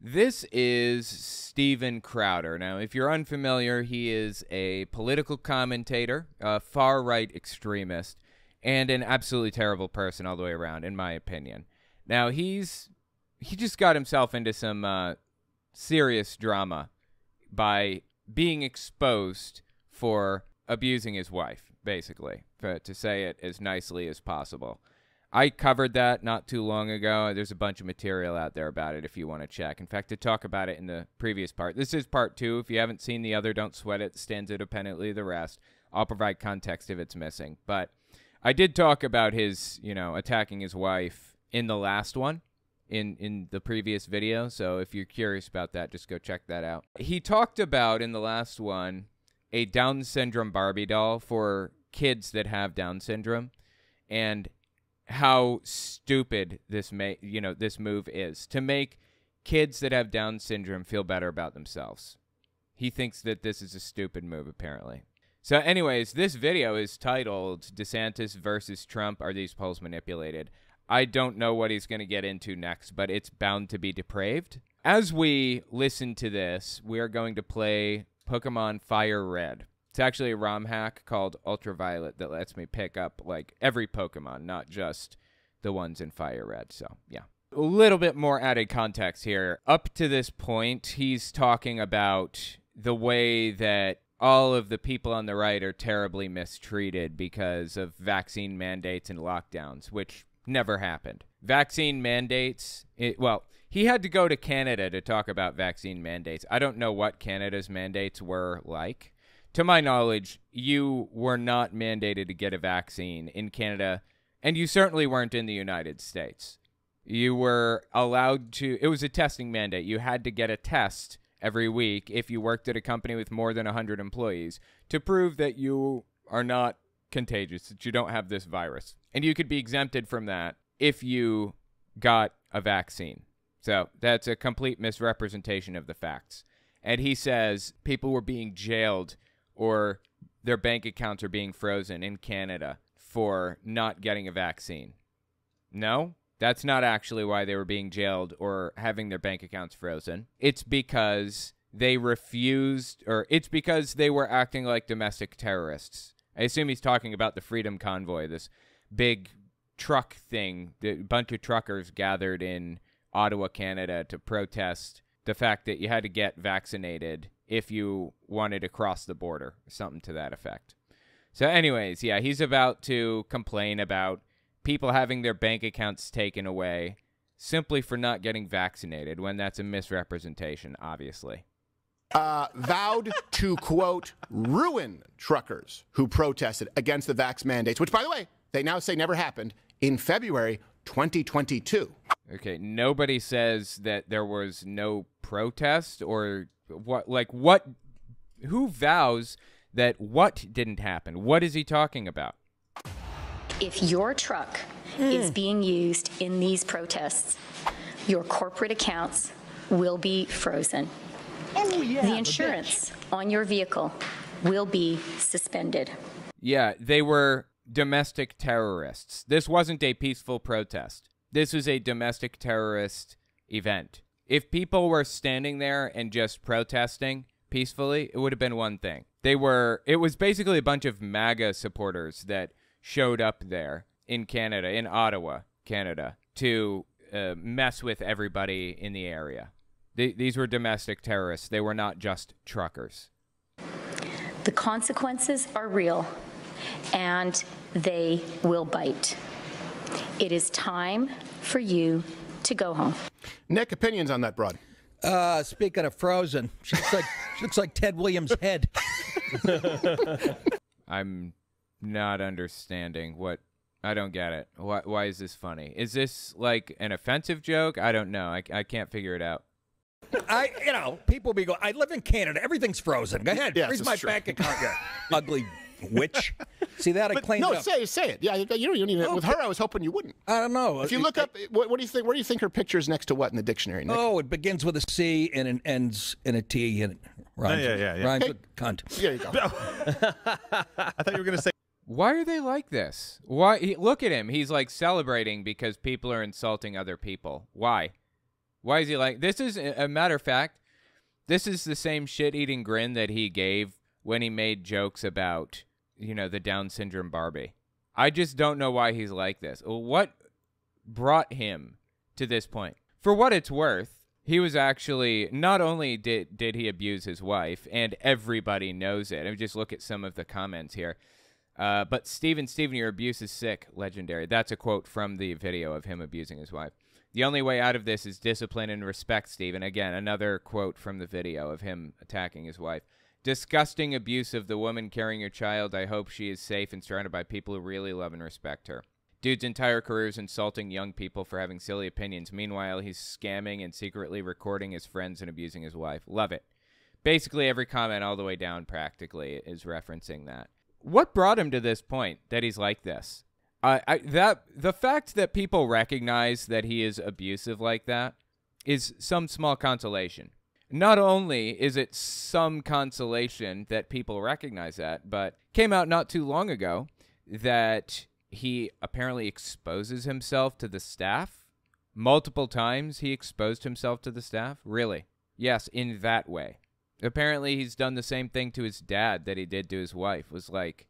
This is Steven Crowder. Now, if you're unfamiliar, he is a political commentator, a far-right extremist, and an absolutely terrible person all the way around, in my opinion. Now, he just got himself into some serious drama by being exposed for abusing his wife, basically, to say it as nicely as possible. I covered that not too long ago. There's a bunch of material out there about it if you want to check. In fact, to talk about it in the previous part. This is part 2. If you haven't seen the other, don't sweat it. It stands independently of the rest. I'll provide context if it's missing. But I did talk about his, attacking his wife in the last one, in the previous video. So if you're curious about that, just go check that out. He talked about, in the last one, a Down syndrome Barbie doll for kids that have Down syndrome, and how stupid this move is to make kids that have Down syndrome feel better about themselves. He thinks that this is a stupid move, apparently. So anyways, this video is titled DeSantis versus Trump, Are These Polls Manipulated? I don't know what he's going to get into next, but it's bound to be depraved. As we listen to this, we are going to play Pokemon Fire Red. It's actually a ROM hack called Ultraviolet that lets me pick up, like, every Pokemon, not just the ones in Fire Red. So, yeah. A little bit more added context here. Up to this point, he's talking about the way that all of the people on the right are terribly mistreated because of vaccine mandates and lockdowns, which never happened. Vaccine mandates, he had to go to Canada to talk about vaccine mandates. I don't know what Canada's mandates were like. To my knowledge, you were not mandated to get a vaccine in Canada, and you certainly weren't in the United States. You were allowed to, it was a testing mandate. You had to get a test every week if you worked at a company with more than 100 employees to prove that you are not contagious, that you don't have this virus. And you could be exempted from that if you got a vaccine. So that's a complete misrepresentation of the facts. And he says people were being jailed or their bank accounts are being frozen in Canada for not getting a vaccine. No, that's not actually why they were being jailed or having their bank accounts frozen. It's because they refused, or it's because they were acting like domestic terrorists. I assume he's talking about the Freedom Convoy, this big truck thing. A bunch of truckers gathered in Ottawa, Canada to protest the fact that you had to get vaccinated if you wanted to cross the border, something to that effect. So anyways, yeah, he's about to complain about people having their bank accounts taken away simply for not getting vaccinated, when that's a misrepresentation, obviously. Vowed to, quote, ruin truckers who protested against the vax mandates, which, by the way, they now say never happened, in February 2022. Okay, nobody says that there was no protest or who vows that what didn't happen? What is he talking about? If your truck is being used in these protests, your corporate accounts will be frozen. Oh, yeah, the insurance on your vehicle will be suspended. Yeah, they were domestic terrorists. This wasn't a peaceful protest. This was a domestic terrorist event. If people were standing there and just protesting peacefully, it would have been one thing. It was basically a bunch of MAGA supporters that showed up there in Canada, in Ottawa, Canada, to mess with everybody in the area. These were domestic terrorists. They were not just truckers. The consequences are real, and they will bite. It is time for you to go home. Nick, opinions on that, broad? Speaking of frozen, she looks like Ted Williams' head. I'm not understanding what. I don't get it. Why is this funny? Is this like an offensive joke? I don't know. I can't figure it out. People be going, I live in Canada. Everything's frozen. Go ahead. Yes, Where's my bank account? Ugly witch. See that? I claimed no, up. say it. Yeah, you don't even. Okay. With her, I was hoping you wouldn't. I don't know. If you look up, what do you think? Where do you think her picture is next to what in the dictionary, Nick? Oh, it begins with a C and it ends in a T and it rhymes, rhymes with cunt. There you go. I thought you were going to say. Why are they like this? Why? Look at him. He's like celebrating because people are insulting other people. Why? Why is he like this? Is a matter of fact, this is the same shit-eating grin that he gave when he made jokes about, you know, the Down syndrome Barbie. I just don't know why he's like this. What brought him to this point? For what it's worth, he was actually, not only did he abuse his wife, and everybody knows it. I mean, just look at some of the comments here. But Steven, your abuse is sick, legendary. That's a quote from the video of him abusing his wife. The only way out of this is discipline and respect, Steven. Again, another quote from the video of him attacking his wife. Disgusting abuse of the woman carrying your child. I hope she is safe and surrounded by people who really love and respect her. Dude's entire career is insulting young people for having silly opinions. Meanwhile, he's scamming and secretly recording his friends and abusing his wife. Love it. Basically, every comment all the way down practically is referencing that. What brought him to this point that he's like this? The fact that people recognize that he is abusive like that is some small consolation. Not only is it some consolation that people recognize that, but came out not too long ago that he apparently exposes himself to the staff. Multiple times he exposed himself to the staff. Really? Yes, in that way. Apparently he's done the same thing to his dad that he did to his wife. Was like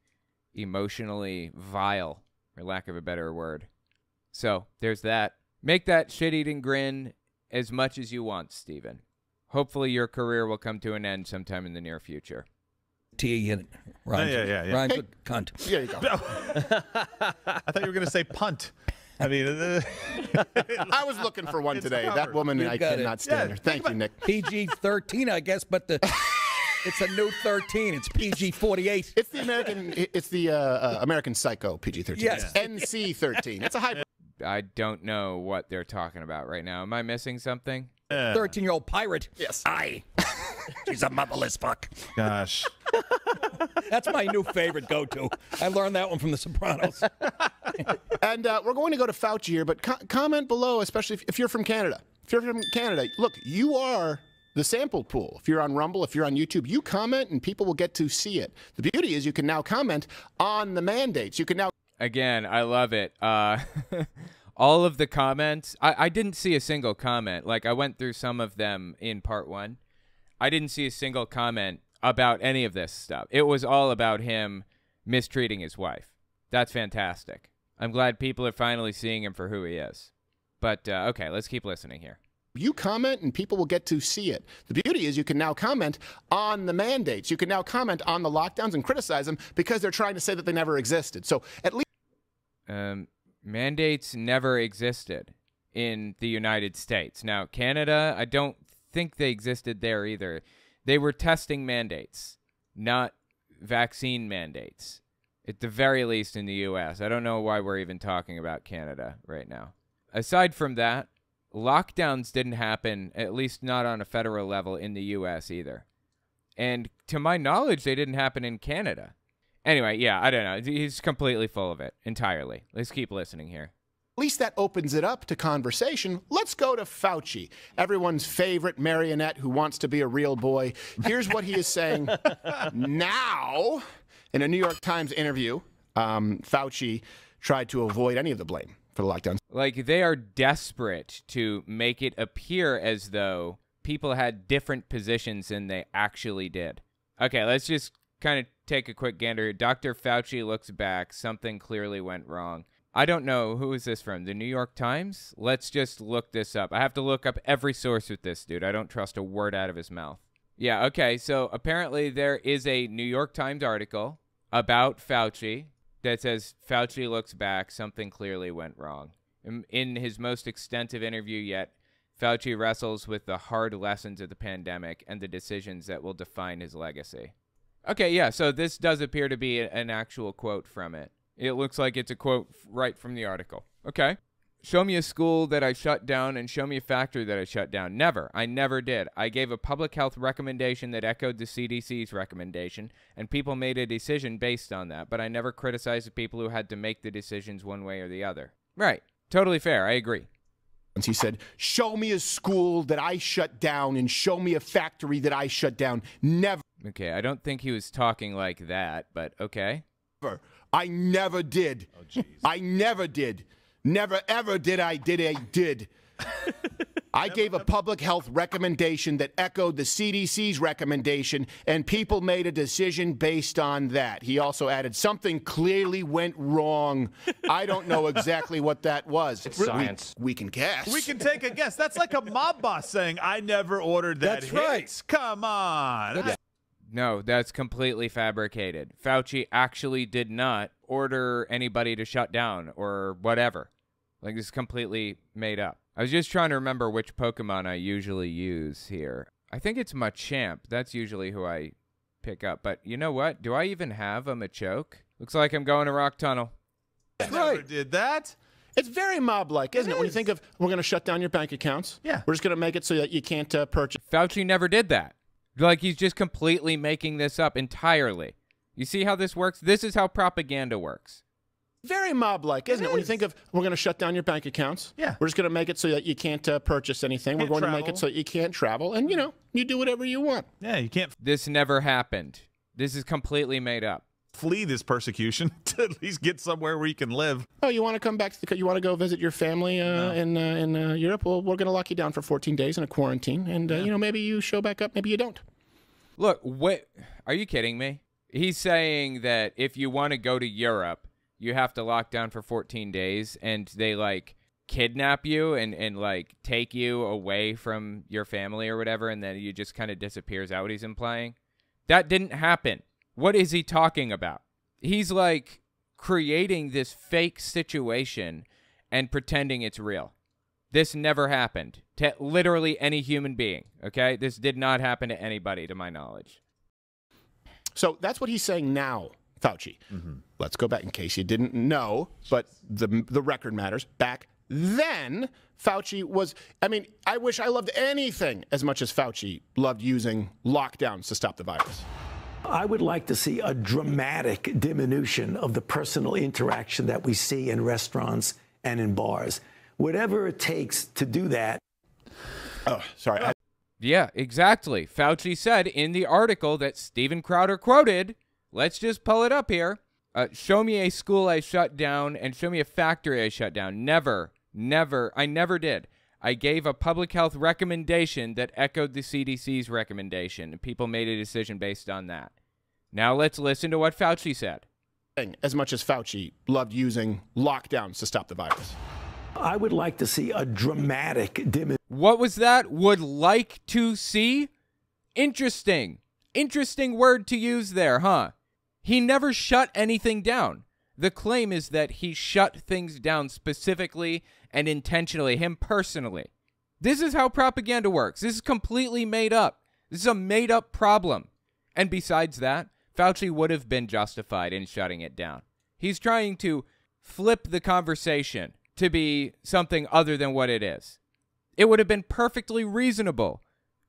emotionally vile, for lack of a better word. So, there's that. Make that shit-eating grin as much as you want, Steven. Hopefully your career will come to an end sometime in the near future. T in it. Rhymes, yeah. Rhymes with cunt. There you go. I thought you were going to say punt. I mean, I was looking for one today. covered. That woman, I got cannot it. stand her. Thank you, Nick. PG-13, I guess, but it's a new 13. It's PG-48. It's the American Psycho PG-13. Yes. NC-13. It's a high. I don't know what they're talking about right now. Am I missing something? 13-year-old pirate. Yes. Aye. She's a motherless fuck. gosh. That's my new favorite go-to. I learned that one from The Sopranos. And we're going to go to Fauci here, but comment below, especially if you're from Canada. If you're from Canada, look, you are the sample pool. If you're on Rumble, if you're on YouTube, you comment and people will get to see it. The beauty is you can now comment on the mandates. You can now... Again, I love it. All of the comments, I didn't see a single comment. Like, I went through some of them in part 1. I didn't see a single comment about any of this stuff. It was all about him mistreating his wife. That's fantastic. I'm glad people are finally seeing him for who he is. But, okay, let's keep listening here. You comment and people will get to see it. The beauty is you can now comment on the mandates. You can now comment on the lockdowns and criticize them because they're trying to say that they never existed. So at least... Mandates never existed in the United States. Now, Canada, I don't think they existed there either. They were testing mandates, not vaccine mandates. At the very least in the U.S. I don't know why we're even talking about Canada right now. Aside from that, lockdowns didn't happen, at least not on a federal level, in the U.S. either. And to my knowledge, they didn't happen in Canada. Anyway, yeah, I don't know. He's completely full of it, entirely. Let's keep listening here. At least that opens it up to conversation. Let's go to Fauci, everyone's favorite marionette who wants to be a real boy. Here's what he is saying now. In a New York Times interview, Fauci tried to avoid any of the blame for the lockdowns. Like, they are desperate to make it appear as though people had different positions than they actually did. Okay, let's just kind of take a quick gander. Dr. Fauci looks back. Something clearly went wrong. I don't know. Who is this from? The New York Times? Let's just look this up. I have to look up every source with this dude. I don't trust a word out of his mouth. Yeah, okay. So apparently there is a New York Times article about Fauci that says Fauci looks back. Something clearly went wrong. In his most extensive interview yet, Fauci wrestles with the hard lessons of the pandemic and the decisions that will define his legacy. Okay, yeah, so this does appear to be an actual quote from it. It looks like it's a quote right from the article. Okay. Show me a school that I shut down and show me a factory that I shut down. Never. I never did. I gave a public health recommendation that echoed the CDC's recommendation, and people made a decision based on that, but I never criticized the people who had to make the decisions one way or the other. Right. Totally fair. I agree. He said, show me a school that I shut down and show me a factory that I shut down. Never. Okay, I don't think he was talking like that, but okay. I never did. Oh, jeez. I never did. Never, ever did I did. I gave a public health recommendation that echoed the CDC's recommendation, and people made a decision based on that. He also added, something clearly went wrong. I don't know exactly what that was. It's science. We can guess. We can take a guess. That's like a mob boss saying, I never ordered that. That's right. Hits. Come on. No, that's completely fabricated. Fauci actually did not order anybody to shut down or whatever. Like, this is completely made up. I was just trying to remember which Pokemon I usually use here. I think it's Machamp. That's usually who I pick up. But you know what? Do I even have a Machoke? Looks like I'm going to Rock Tunnel. I never did that. It's very mob-like, isn't it? When you think of, we're going to shut down your bank accounts. Yeah. We're just going to make it so that you can't purchase. Fauci never did that. Like, he's just completely making this up entirely. You see how this works? This is how propaganda works. Very mob-like, isn't it? When you think of, we're going to shut down your bank accounts. Yeah. We're just going to make it so that you can't purchase anything. We're going to make it so that you can't travel. And, you know, you do whatever you want. Yeah, you can't This never happened. This is completely made up. flee this persecution to at least get somewhere where you can live. Oh, you want to come back to the, you want to go visit your family in Europe? Well, we're going to lock you down for 14 days in a quarantine. And, you know, maybe you show back up, maybe you don't. Look, what? Are you kidding me? He's saying that if you want to go to Europe, you have to lock down for 14 days, and they, like, kidnap you and like, take you away from your family or whatever, and then you just kind of disappear. Is that what he's implying? That didn't happen. What is he talking about? He's, like, creating this fake situation and pretending it's real. This never happened to literally any human being, okay? This did not happen to anybody, to my knowledge. So that's what he's saying now, Fauci. Let's go back in case you didn't know, but the record matters. Back then, Fauci was, I mean, I wish I loved anything as much as Fauci loved using lockdowns to stop the virus. I would like to see a dramatic diminution of the personal interaction that we see in restaurants and in bars. Whatever it takes to do that. Oh, sorry. Yeah, exactly. Fauci said in the article that Steven Crowder quoted, let's just pull it up here. Show me a school I shut down and show me a factory I shut down. Never. I never did. I gave a public health recommendation that echoed the CDC's recommendation, and people made a decision based on that. Now let's listen to what Fauci said. As much as Fauci loved using lockdowns to stop the virus. I would like to see a dramatic diminution. What was that? Would like to see? Interesting. Interesting word to use there, huh? He never shut anything down. The claim is that he shut things down specifically and intentionally, him personally. This is how propaganda works. This is completely made up. This is a made-up problem. And besides that, Fauci would have been justified in shutting it down. He's trying to flip the conversation to be something other than what it is. It would have been perfectly reasonable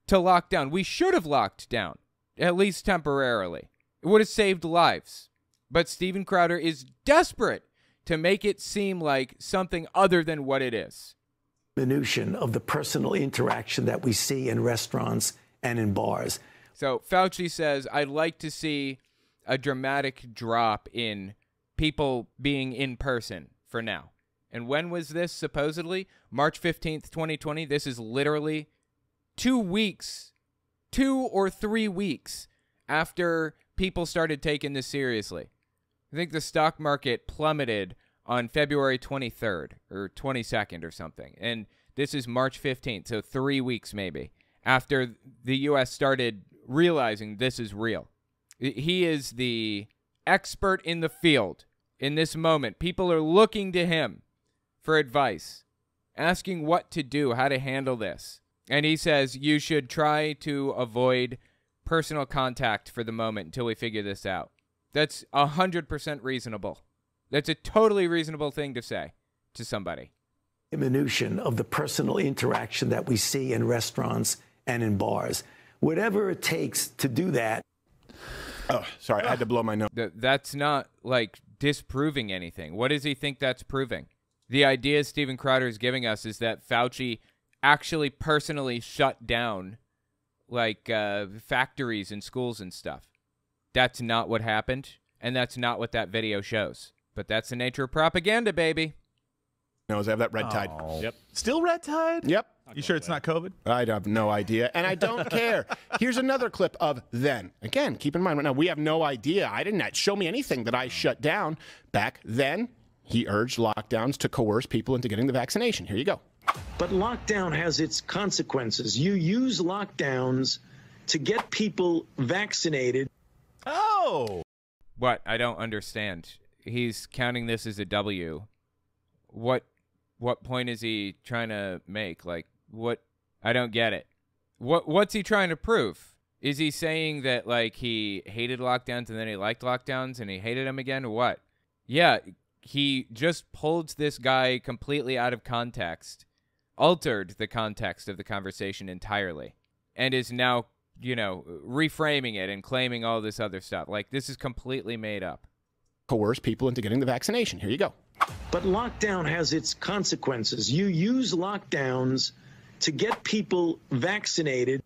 to lock down. We should have locked down, at least temporarily. It would have saved lives. But Steven Crowder is desperate to make it seem like something other than what it is. Diminution of the personal interaction that we see in restaurants and in bars. So Fauci says, I'd like to see a dramatic drop in people being in person for now. And when was this supposedly? March 15th, 2020. This is literally 2 weeks, 2 or 3 weeks after people started taking this seriously. I think the stock market plummeted on February 23rd or 22nd or something. And this is March 15th, so 3 weeks maybe, after the U.S. started realizing this is real. He is the expert in the field in this moment. People are looking to him for advice, asking what to do, how to handle this. And he says you should try to avoid personal contact for the moment until we figure this out. That's 100% reasonable. That's a totally reasonable thing to say to somebody. Diminution of the personal interaction that we see in restaurants and in bars. Whatever it takes to do that. Oh, sorry, I had to blow my nose. That's not, like, disproving anything. What does he think that's proving? The idea Steven Crowder is giving us is that Fauci actually personally shut down, like, factories and schools and stuff. That's not what happened, and that's not what that video shows. But that's the nature of propaganda, baby. knows I have that red tide. Yep. Still red tide? Yep. You sure it's not COVID? I have no idea, and I don't care. Here's another clip of then. Again, keep in mind, right now, we have no idea. I didn't show me anything that I shut down. Back then, he urged lockdowns to coerce people into getting the vaccination. Here you go. But lockdown has its consequences. You use lockdowns to get people vaccinated. Oh. What? I don't understand. He's counting this as a W. What point is he trying to make? Like, what? I don't get it. What's he trying to prove? Is he saying that, like, he hated lockdowns and then he liked lockdowns and he hated them again, or what? Yeah, he just pulled this guy completely out of context, altered the context of the conversation entirely, and is now, you know, reframing it and claiming all this other stuff. Like, this is completely made up. Coerce people into getting the vaccination. Here you go. But lockdown has its consequences. You use lockdowns to get people vaccinated.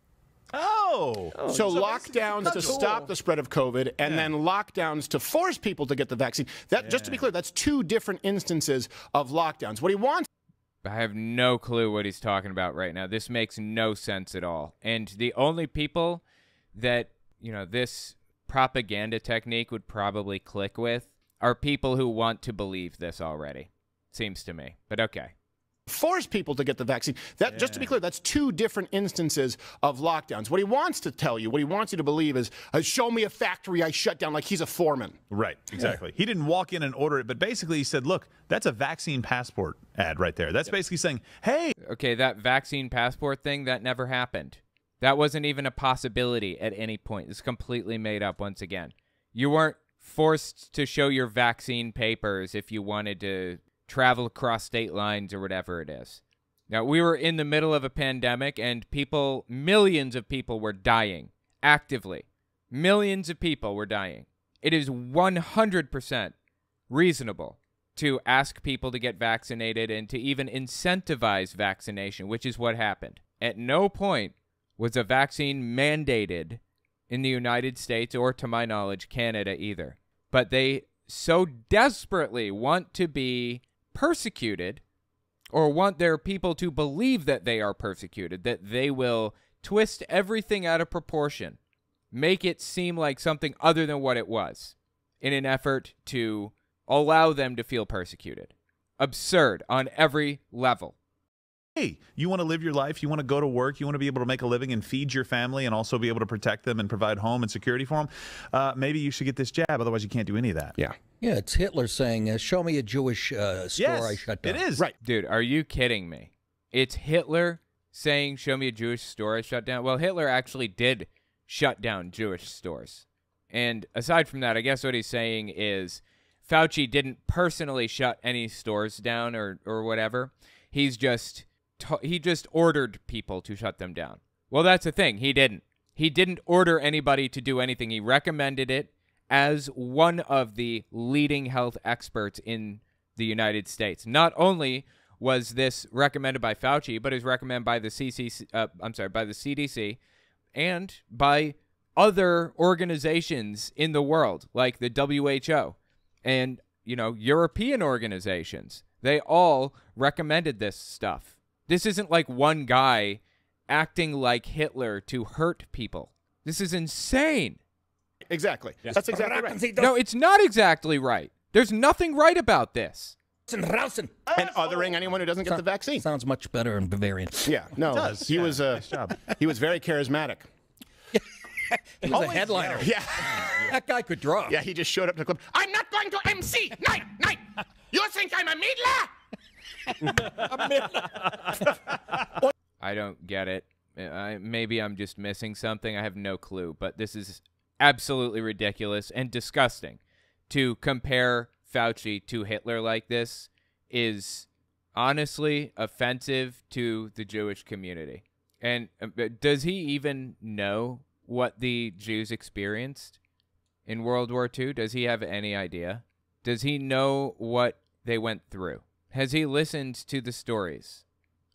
Oh. So lockdowns to stop the spread of COVID, and then lockdowns to force people to get the vaccine. That, just to be clear, that's two different instances of lockdowns. What he wants. I have no clue what he's talking about right now. This makes no sense at all. And the only people that, you know, this propaganda technique would probably click with are people who want to believe this already, seems to me. But okay. Force people to get the vaccine. That, just to be clear, that's two different instances of lockdowns. What he wants to tell you, what he wants you to believe is, show me a factory I shut down, like he's a foreman. Right, exactly. He didn't walk in and order it, but basically he said, look, that's a vaccine passport ad right there. That's basically saying, hey. Okay, that vaccine passport thing, that never happened. That wasn't even a possibility at any point. It's completely made up once again. You weren't forced to show your vaccine papers if you wanted to travel across state lines or whatever it is. Now, we were in the middle of a pandemic and people, millions of people were dying actively. Millions of people were dying. It is 100% reasonable to ask people to get vaccinated and to even incentivize vaccination, which is what happened. At no point was a vaccine mandated in the United States or, to my knowledge, Canada either. But they so desperately want to be persecuted or want their people to believe that they are persecuted, that they will twist everything out of proportion, make it seem like something other than what it was, in an effort to allow them to feel persecuted. Absurd on every level. Hey, you want to live your life, you want to go to work, you want to be able to make a living and feed your family and also be able to protect them and provide home and security for them, maybe you should get this jab, otherwise you can't do any of that. Yeah. Yeah, it's Hitler saying, show me a Jewish store I shut down. It is. Right. Dude, are you kidding me? It's Hitler saying, show me a Jewish store I shut down? Well, Hitler actually did shut down Jewish stores. And aside from that, I guess what he's saying is Fauci didn't personally shut any stores down or whatever. He just ordered people to shut them down. Well, that's the thing. He didn't. He didn't order anybody to do anything. He recommended it as one of the leading health experts in the United States. Not only was this recommended by Fauci, but it was recommended by the by the CDC and by other organizations in the world, like the WHO and, you know, European organizations. They all recommended this stuff. This isn't like one guy acting like Hitler to hurt people. This is insane. Exactly. Yes. That's exactly right. No, it's not exactly right. There's nothing right about this. And othering anyone who doesn't get the vaccine. Sounds much better in Bavarian. Yeah, no. It does. He was nice job. He was very charismatic. He was a headliner. Yeah. That guy could draw. Yeah, he just showed up to the club. I'm not going to MC. Night. You think I'm a middler? I don't get it. Maybe I'm just missing something. I have no clue. But this is absolutely ridiculous and disgusting. To compare Fauci to Hitler like this is honestly offensive to the Jewish community. And does he even know what the Jews experienced in World War II? Does he have any idea? Does he know what they went through? Has he listened to the stories?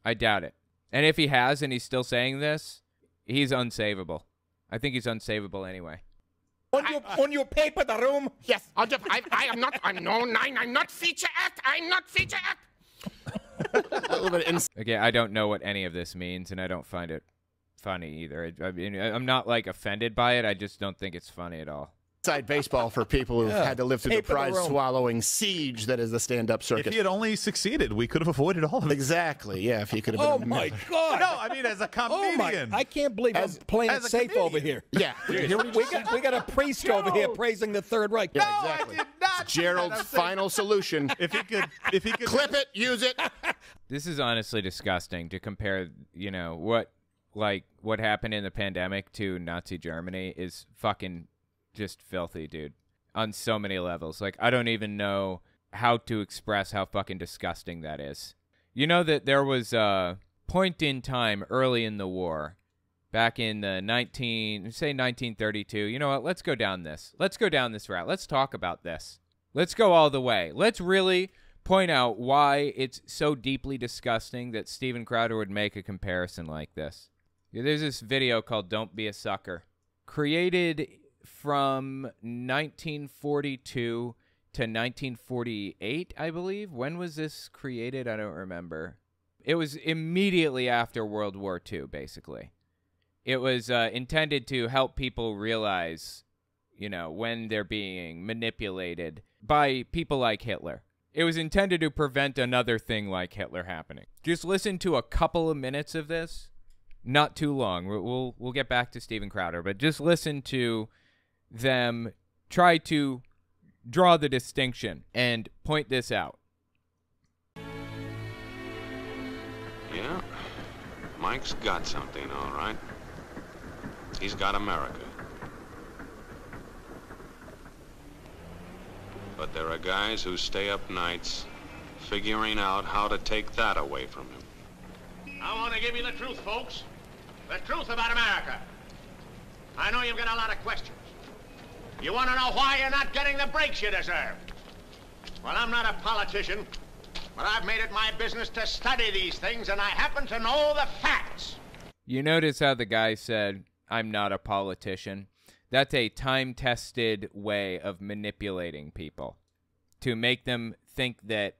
I doubt it. And if he has and he's still saying this, he's unsavable. I think he's unsavable anyway. On your paper, the room. Yes. I'm not feature act. I'm not feature act. little bit of Okay, I don't know what any of this means, and I don't find it funny either. I mean, I'm not like offended by it. I just don't think it's funny at all. inside baseball for people who've had to live through the prize-swallowing siege that is the stand-up circuit. If he had only succeeded, we could have avoided all of it. Exactly, yeah, if he could have been... Oh, my God. No, I mean, as a comedian. I can't believe I'm playing it safe over here. Yeah. we got a priest over here praising the Third Reich. Yeah, exactly. I did not. Gerald's final solution. If he could Clip it, use it. This is honestly disgusting to compare, you know, what happened in the pandemic to Nazi Germany is fucking just filthy, dude. On so many levels. Like, I don't even know how to express how fucking disgusting that is. You know that there was a point in time early in the war, back in the 1932. You know what? Let's go down this. Let's go down this route. Let's talk about this. Let's go all the way. Let's really point out why it's so deeply disgusting that Steven Crowder would make a comparison like this. There's this video called Don't Be a Sucker. Created from 1942 to 1948, I believe. When was this created? I don't remember. It was immediately after World War II, basically. It was intended to help people realize, you know, when they're being manipulated by people like Hitler. It was intended to prevent another thing like Hitler happening. Just listen to a couple of minutes of this. Not too long. We'll get back to Steven Crowder, but just listen to them try to draw the distinction and point this out. Yeah, Mike's got something, all right. He's got America. But there are guys who stay up nights figuring out how to take that away from him. I want to give you the truth, folks. The truth about America. I know you've got a lot of questions. You want to know why you're not getting the breaks you deserve. Well, I'm not a politician, but I've made it my business to study these things, and I happen to know the facts. You notice how the guy said, I'm not a politician? That's a time-tested way of manipulating people. To make them think that,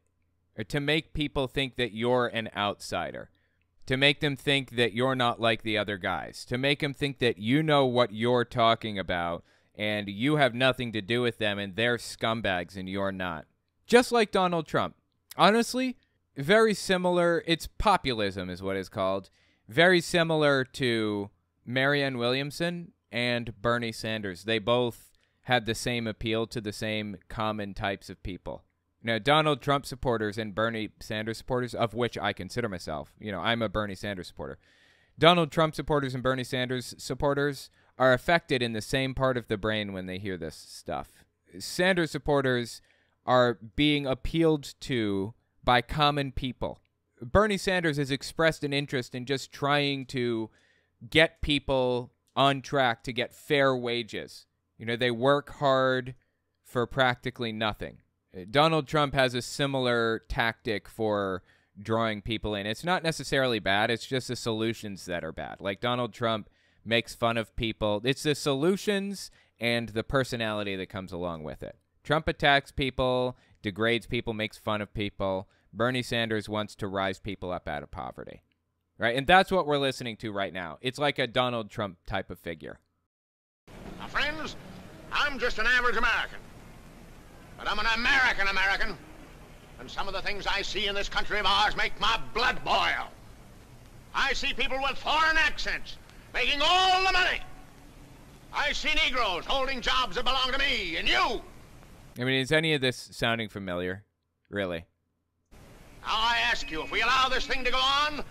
or to make people think that you're an outsider. To make them think that you're not like the other guys. To make them think that you know what you're talking about and you have nothing to do with them and they're scumbags and you're not. Just like Donald Trump. Honestly, very similar. It's populism is what it's called. Very similar to Marianne Williamson and Bernie Sanders. They both had the same appeal to the same common types of people. Now, Donald Trump supporters and Bernie Sanders supporters, of which I consider myself, you know, I'm a Bernie Sanders supporter. Donald Trump supporters and Bernie Sanders supporters are affected in the same part of the brain when they hear this stuff. Sanders supporters are being appealed to by common people. Bernie Sanders has expressed an interest in just trying to get people on track to get fair wages. You know, they work hard for practically nothing. Donald Trump has a similar tactic for drawing people in. It's not necessarily bad. It's just the solutions that are bad. Like Donald Trump makes fun of people. It's the solutions and the personality that comes along with it. Trump attacks people, degrades people, makes fun of people. Bernie Sanders wants to rise people up out of poverty. Right? And that's what we're listening to right now. It's like a Donald Trump type of figure. Now, friends, I'm just an average American. But I'm an American. And some of the things I see in this country of ours make my blood boil. I see people with foreign accents making all the money. I see Negroes holding jobs that belong to me and you. I mean, is any of this sounding familiar? Really? Now I ask you, if we allow this thing to go on,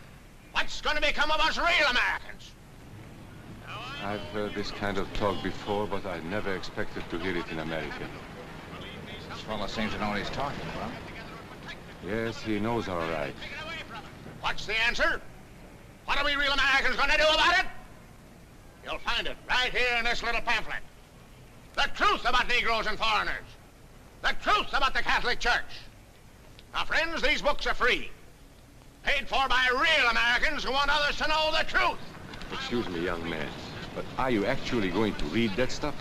what's going to become of us real Americans? I've heard this kind of talk before, but I never expected to hear it in America. This fellow seems to know what he's talking about. Yes, he knows all right. What's the answer? What are we real Americans going to do about it? You'll find it right here in this little pamphlet. The truth about Negroes and foreigners. The truth about the Catholic Church. Now, friends, these books are free. Paid for by real Americans who want others to know the truth. Excuse me, young man, but are you actually going to read that stuff?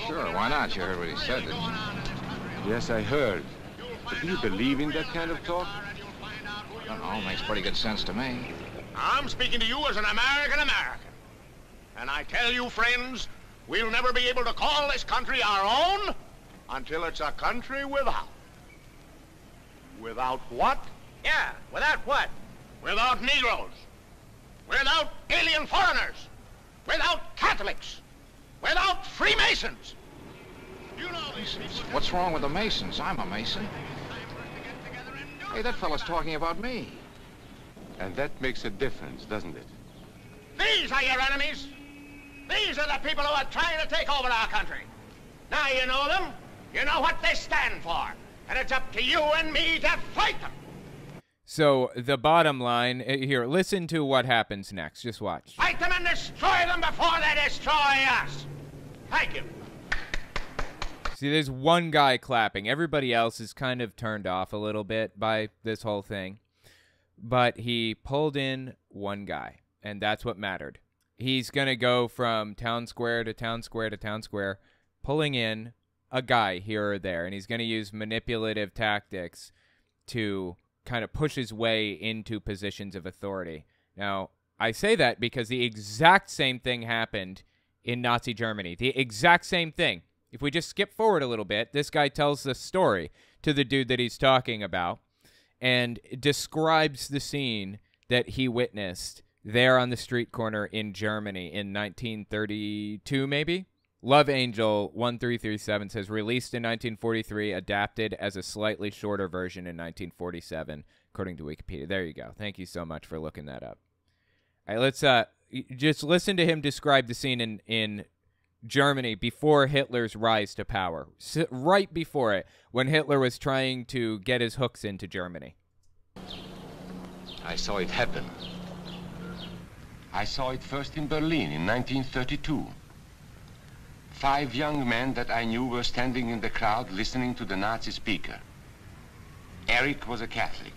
Sure, why not? You heard what he said, didn't you? Yes, I heard. But do you believe in that kind of talk? don't know. Makes pretty good sense to me. I'm speaking to you as an American. And I tell you, friends, we'll never be able to call this country our own until it's a country without. Without what? Yeah, without what? Without Negroes. Without alien foreigners. Without Catholics. Without Freemasons. You know these people. What's wrong with the Masons? I'm a Mason. Hey, that fella's talking about me. And that makes a difference, doesn't it? These are your enemies. These are the people who are trying to take over our country. Now you know them. You know what they stand for. And it's up to you and me to fight them. So the bottom line here, listen to what happens next. Just watch. Fight them and destroy them before they destroy us. Thank you. See, there's one guy clapping. Everybody else is kind of turned off a little bit by this whole thing. But he pulled in one guy, and that's what mattered. He's going to go from town square to town square to town square, pulling in a guy here or there, and he's going to use manipulative tactics to kind of push his way into positions of authority. Now, I say that because the exact same thing happened in Nazi Germany. The exact same thing. If we just skip forward a little bit, this guy tells the story to the dude that he's talking about and describes the scene that he witnessed there on the street corner in Germany in 1932, maybe? Love Angel 1337 says, released in 1943, adapted as a slightly shorter version in 1947, according to Wikipedia. There you go. Thank you so much for looking that up. All right, let's just listen to him describe the scene in Germany before Hitler's rise to power. Right before it, when Hitler was trying to get his hooks into Germany. I saw it happen. I saw it first in Berlin in 1932. 5 young men that I knew were standing in the crowd listening to the Nazi speaker. Eric was a Catholic.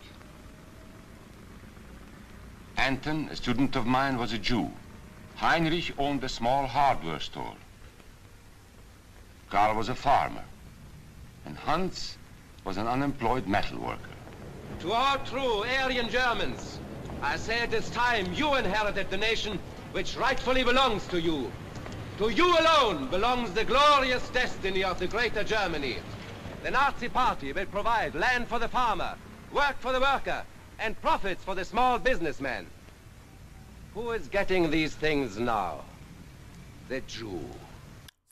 Anton, a student of mine, was a Jew. Heinrich owned a small hardware store. Karl was a farmer. And Hans was an unemployed metal worker. To all true Aryan Germans, I say it is time you inherited the nation which rightfully belongs to you. To you alone belongs the glorious destiny of the greater Germany. The Nazi Party will provide land for the farmer, work for the worker, and profits for the small businessman. Who is getting these things now? The Jew.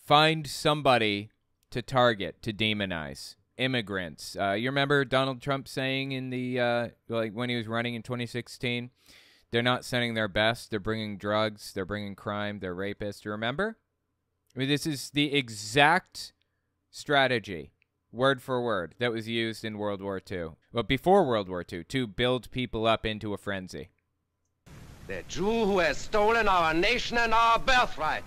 Find somebody to target, to demonize. Immigrants. You remember Donald Trump saying in the, like when he was running in 2016, they're not sending their best, they're bringing drugs, they're bringing crime, they're rapists. You remember? I mean, this is the exact strategy, word for word, that was used in World War II. But before World War II, to build people up into a frenzy. The Jew who has stolen our nation and our birthright.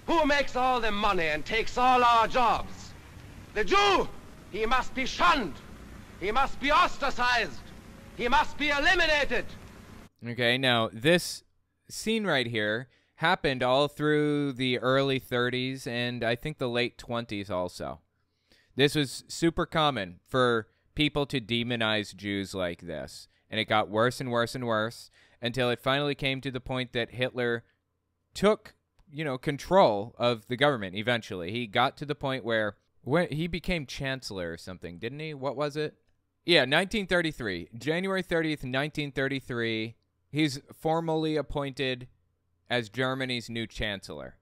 Who makes all the money and takes all our jobs? The Jew! He must be shunned. He must be ostracized. He must be eliminated. Okay, now this scene right here happened all through the early 30s and I think the late 20s also. This was super common for people to demonize Jews like this. And it got worse and worse and worse until it finally came to the point that Hitler took, control of the government eventually. He got to the point where he became chancellor or something, didn't he? What was it? Yeah, 1933. January 30th, 1933. He's formally appointed as Germany's new chancellor.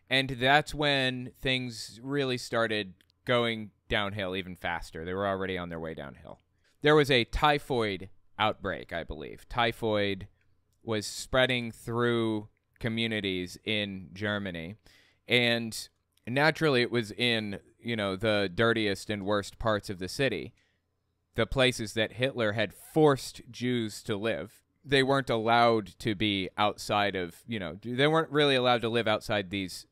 And that's when things really started going downhill even faster. They were already on their way downhill. There was a typhoid outbreak, I believe. Typhoid was spreading through communities in Germany. And naturally, it was in, the dirtiest and worst parts of the city. The places that Hitler had forced Jews to live. They weren't allowed to be outside of, they weren't really allowed to live outside these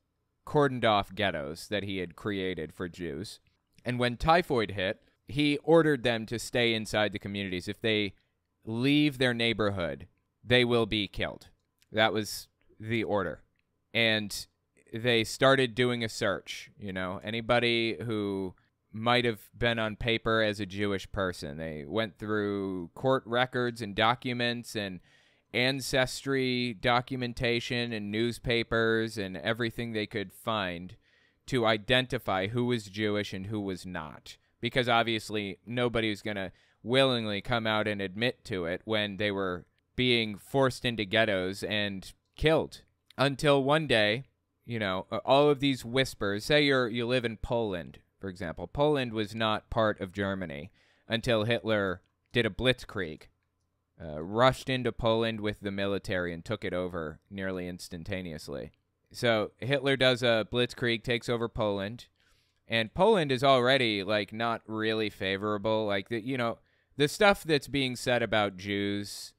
cordoned off ghettos that he had created for Jews. And when typhoid hit, he ordered them to stay inside the communities. If they leave their neighborhood, they will be killed. That was the order. And they started doing a search, anybody who might have been on paper as a Jewish person. They went through court records and documents and ancestry documentation and newspapers and everything they could find to identify who was Jewish and who was not. Because obviously nobody was going to willingly come out and admit to it when they were being forced into ghettos and killed. Until one day, you know, all of these whispers, say you live in Poland, for example. Poland was not part of Germany until Hitler did a blitzkrieg, rushed into Poland with the military and took it over nearly instantaneously. So Hitler does a blitzkrieg, takes over Poland, and Poland is already, like, not really favorable. Like, you know, the stuff that's being said about Jews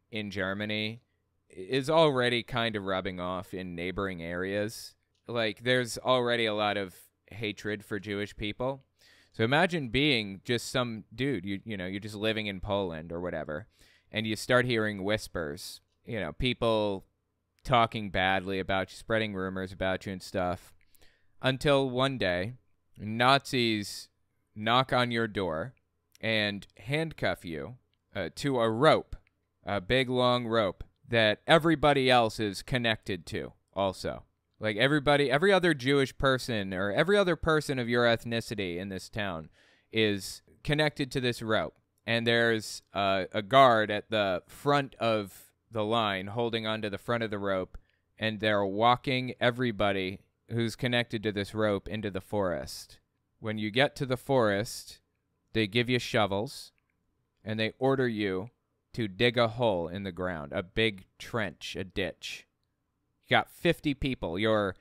in Germany is already kind of rubbing off in neighboring areas. Like, there's already a lot of hatred for Jewish people. So imagine being just some dude, you know, you're just living in Poland or whatever, and you start hearing whispers, you know, people talking badly about you, spreading rumors about you and stuff, until one day Nazis knock on your door and handcuff you to a rope, a big long rope that everybody else is connected to also. Like every other Jewish person or every other person of your ethnicity in this town is connected to this rope. And there's a guard at the front of the line holding onto the front of the rope, and they're walking everybody who's connected to this rope into the forest. When you get to the forest, they give you shovels, and they order you to dig a hole in the ground, a big trench, a ditch. You got 50 people, your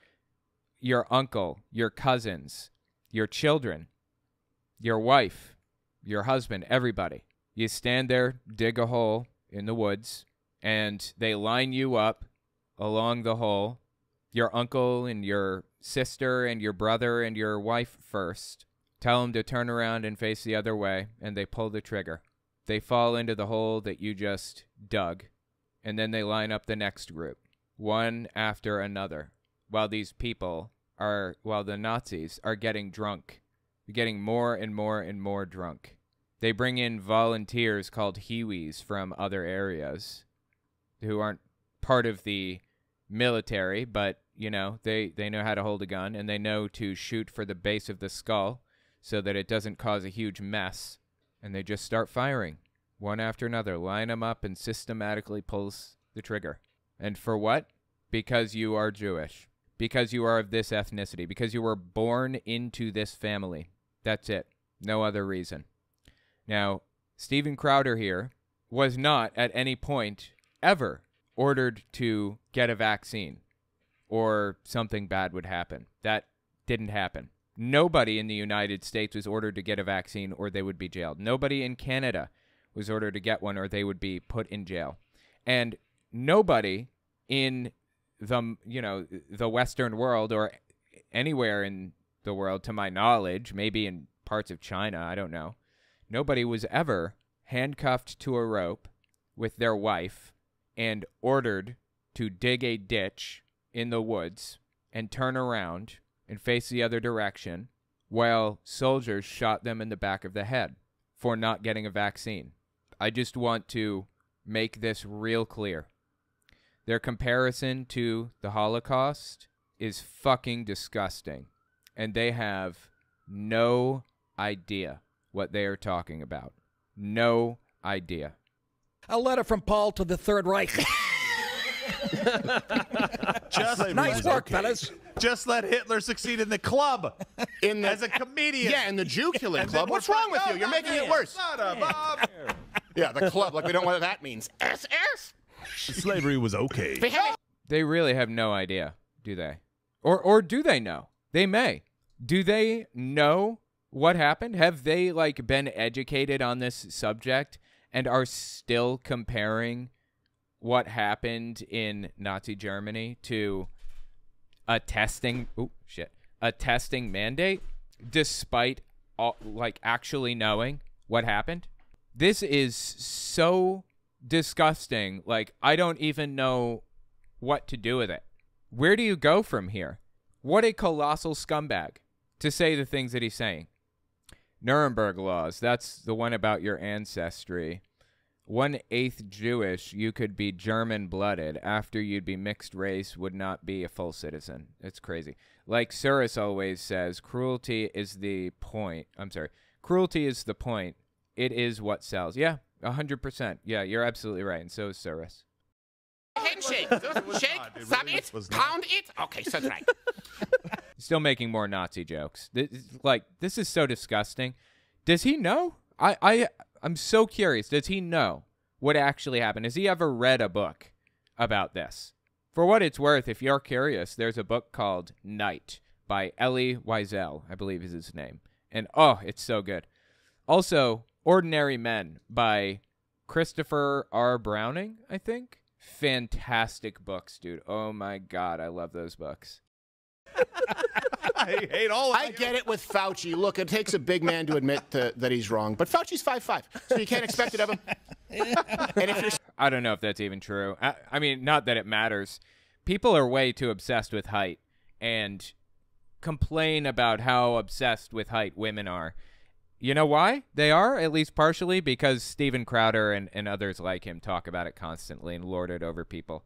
uncle, your cousins, your children, your wife, your husband, everybody. You stand there, dig a hole in the woods, and they line you up along the hole, your uncle and your sister and your brother and your wife first. Tell them to turn around and face the other way, and they pull the trigger. They fall into the hole that you just dug, and then they line up the next group, one after another, while the Nazis are getting drunk, getting more and more and more drunk. They bring in volunteers called Hiwis from other areas who aren't part of the military, but, you know, they know how to hold a gun, and they know to shoot for the base of the skull so that it doesn't cause a huge mess. And they just start firing, one after another, line them up, and systematically pulls the trigger. And for what? Because you are Jewish. Because you are of this ethnicity. Because you were born into this family. That's it. No other reason. Now, Steven Crowder here was not at any point ever ordered to get a vaccine or something bad would happen. That didn't happen. Nobody in the United States was ordered to get a vaccine or they would be jailed. Nobody in Canada was ordered to get one or they would be put in jail. And nobody in the, you know, the Western world or anywhere in the world, to my knowledge, maybe in parts of China, I don't know, nobody was ever handcuffed to a rope with their wife and ordered to dig a ditch in the woods and turn around and face the other direction while soldiers shot them in the back of the head for not getting a vaccine. I just want to make this real clear. Their comparison to the Holocaust is fucking disgusting, and they have no idea what they are talking about. No idea. A letter from Paul to the Third Reich. Nice work, fellas. Just let Hitler succeed in the club. As a comedian. Yeah, in the Jew killing club. What's wrong with you? You're making it worse. Yeah, the club. Like, we don't know what that means. SS. Slavery was okay. They really have no idea, do they? Or do they know? They may. Do they know what happened? Have they, like, been educated on this subject and are still comparing what happened in Nazi Germany to a testing mandate, despite actually knowing what happened? This is so disgusting. Like, I don't even know what to do with it. Where do you go from here? What a colossal scumbag to say the things that he's saying. Nuremberg laws. That's the one about your ancestry. 1/8 Jewish, you could be German-blooded. After you'd be mixed race, would not be a full citizen. It's crazy. Like Cyrus always says, cruelty is the point. I'm sorry. Cruelty is the point. It is what sells. Yeah, 100%. Yeah, you're absolutely right. And so is Cyrus. Handshake. Shake, sub it, pound it. Okay, so that's right. Still making more Nazi jokes. This is so disgusting. Does he know? I'm so curious. Does he know what actually happened? Has he ever read a book about this? For what it's worth, if you're curious, there's a book called Night by Elie Wiesel, I believe is his name. And, oh, it's so good. Also, Ordinary Men by Christopher R. Browning, I think. Fantastic books, dude. Oh, my God. I love those books. I hate all of I get it with Fauci. Look, it takes a big man to admit that he's wrong, but Fauci's 5'5", so you can't expect it of him. And if you're... I don't know if that's even true. I mean, not that it matters. People are way too obsessed with height and complain about how obsessed with height women are. You know why they are? At least partially because Steven Crowder and others like him talk about it constantly and lord it over people.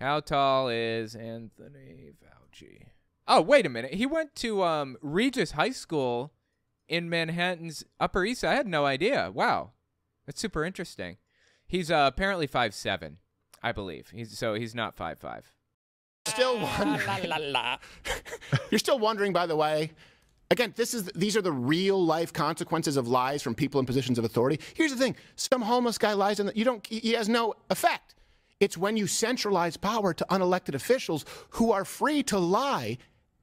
How tall is Anthony Fauci? Oh, wait a minute. He went to Regis High School in Manhattan's Upper East Side. I had no idea. Wow. That's super interesting. He's apparently 5'7", I believe. He's not 5'5". Still wondering. You're still wondering, by the way. Again, these are the real life consequences of lies from people in positions of authority. Here's the thing: some homeless guy lies, and he has no effect. It's when you centralize power to unelected officials who are free to lie,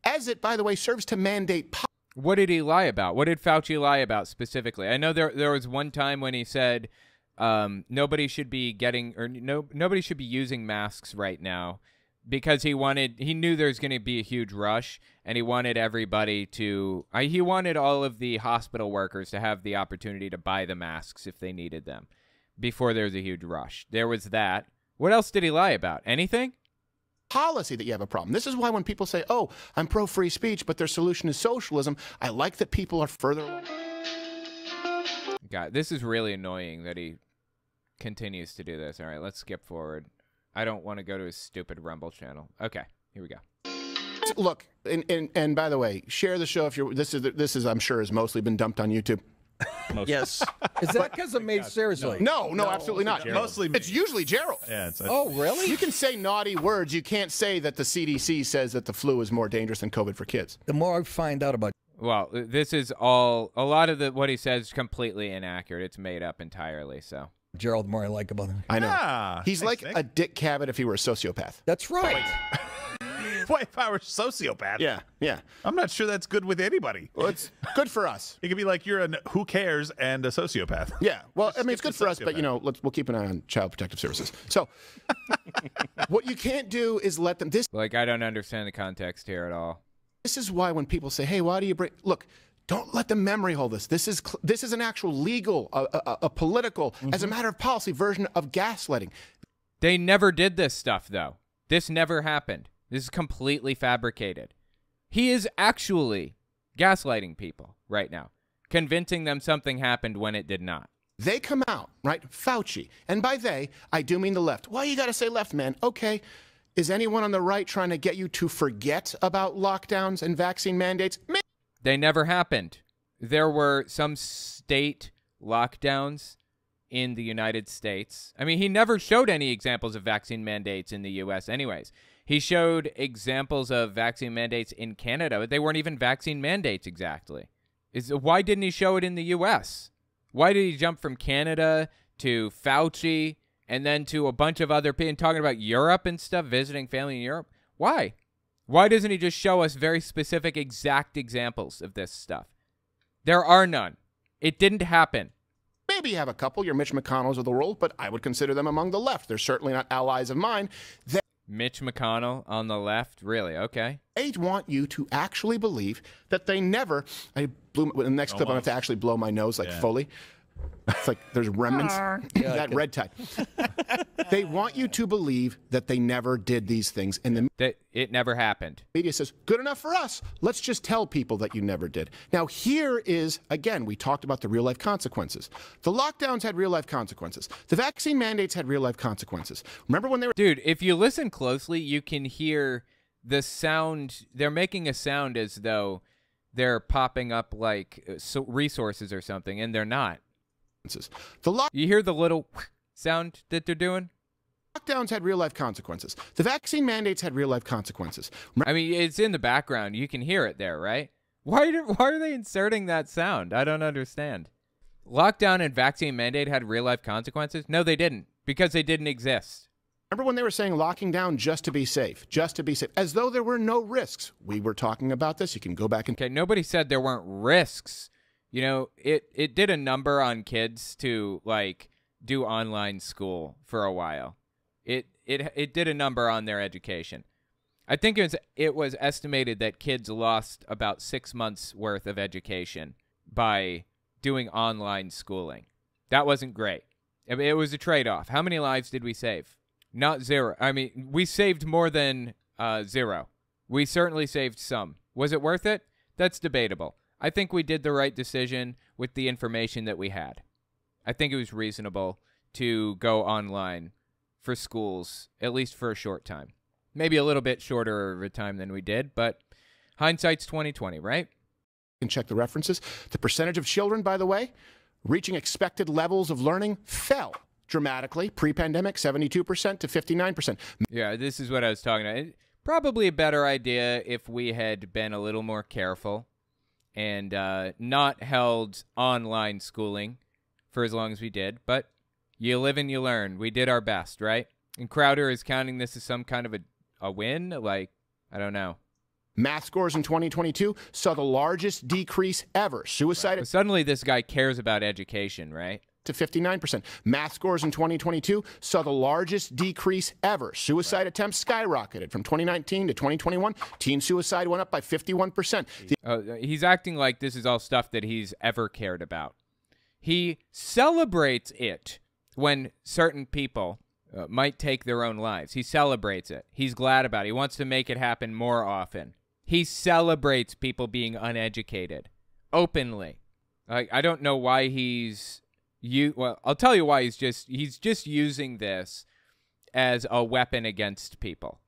as it, by the way, serves to mandate power. What did he lie about? What did Fauci lie about specifically? I know there was one time when he said nobody should be nobody should be using masks right now because he knew there's going to be a huge rush, and he wanted everybody to he wanted all of the hospital workers to have the opportunity to buy the masks if they needed them before there's a huge rush. There was that. What else did he lie about? Anything? Policy that you have a problem. This is why when people say, oh, I'm pro-free speech, but their solution is socialism, I like that people are further along. God, this is really annoying that he continues to do this. All right, let's skip forward. I don't want to go to his stupid Rumble channel. Okay, here we go. Look, and by the way, share the show if you're. This is I'm sure has mostly been dumped on YouTube. Yes. Is that because I'm made seriously? No, absolutely not. Mostly me. It's usually Gerald. Yeah. Oh, really? You can say naughty words. You can't say that the CDC says that the flu is more dangerous than COVID for kids. The more I find out about. Well, this is all a lot of what he says is completely inaccurate. It's made up entirely. So Gerald, the more I like about him. I know. Yeah, he's like a Dick Cavett if he were a sociopath. That's right. What if I were a sociopath? Yeah. I'm not sure that's good with anybody. Well, it's good for us. It could be like you're a who cares and a sociopath. Yeah. Well, I mean, it's good for us, but we'll keep an eye on Child Protective Services. So, what you can't do is let them. I don't understand the context here at all. This is why when people say, "Hey, why do you bring?" Look, don't let them memory hold this. This is an actual legal, a political, as a matter of policy version of gaslighting. They never did this stuff though. This never happened. This is completely fabricated. He is actually gaslighting people right now, convincing them something happened when it did not. They come out, right? Fauci. And by they, I do mean the left. Why you got to say left, man? Okay. Is anyone on the right trying to get you to forget about lockdowns and vaccine mandates? They never happened. There were some state lockdowns in the United States. I mean, he never showed any examples of vaccine mandates in the U.S. anyways. He showed examples of vaccine mandates in Canada, but they weren't even vaccine mandates exactly. Why didn't he show it in the U.S.? Why did he jump from Canada to Fauci and then to a bunch of other people talking about Europe and stuff, visiting family in Europe? Why? Why doesn't he just show us very specific, exact examples of this stuff? There are none. It didn't happen. Maybe you have a couple, your Mitch McConnells of the world, but I would consider them among the left. They're certainly not allies of mine. Mitch McConnell on the left? Really? Okay. They want you to actually believe that they never... in the next clip, I'm going to have to actually blow my nose like Foley. It's like there's remnants. That red tide. They want you to believe that they never did these things. And that it never happened. Media says, good enough for us. Let's just tell people that you never did. Now, here is, again, we talked about the real-life consequences. The lockdowns had real-life consequences. The vaccine mandates had real-life consequences. Remember when they were... Dude, if you listen closely, you can hear the sound. They're making a sound as though they're popping up like resources or something, and they're not. You hear the little sound that they're doing? Lockdowns had real-life consequences. The vaccine mandates had real-life consequences. I mean, it's in the background. You can hear it there, right? Why are they inserting that sound? I don't understand. Lockdown and vaccine mandate had real-life consequences? No, they didn't, because they didn't exist. Remember when they were saying locking down just to be safe, as though there were no risks. We were talking about this. You can go back and... Okay, nobody said there weren't risks. You know, it did a number on kids to, like, do online school for a while. It did a number on their education. I think it was estimated that kids lost about 6 months worth of education by doing online schooling. That wasn't great. It was a trade-off. How many lives did we save? Not zero. I mean, we saved more than 0. We certainly saved some. Was it worth it? That's debatable. I think we did the right decision with the information that we had. I think it was reasonable to go online for schools, at least for a short time. Maybe a little bit shorter of a time than we did, but hindsight's 20/20, right? You can check the references. The percentage of children, by the way, reaching expected levels of learning fell dramatically. Pre-pandemic, 72% to 59%. Yeah, this is what I was talking about. Probably a better idea if we had been a little more careful and not held online schooling for as long as we did. But you live and you learn. We did our best, right? And Crowder is counting this as some kind of a win? Like, I don't know. Math scores in 2022 saw the largest decrease ever. Suicide... Right. Suddenly this guy cares about education, right? To 59%. Math scores in 2022 saw the largest decrease ever. Suicide attempts skyrocketed from 2019 to 2021. Teen suicide went up by 51%. He's acting like this is all stuff that he's ever cared about. He celebrates it when certain people might take their own lives. He celebrates it. He's glad about it. He wants to make it happen more often. He celebrates people being uneducated openly. I don't know why he's... Well, I'll tell you why. He's just using this as a weapon against people.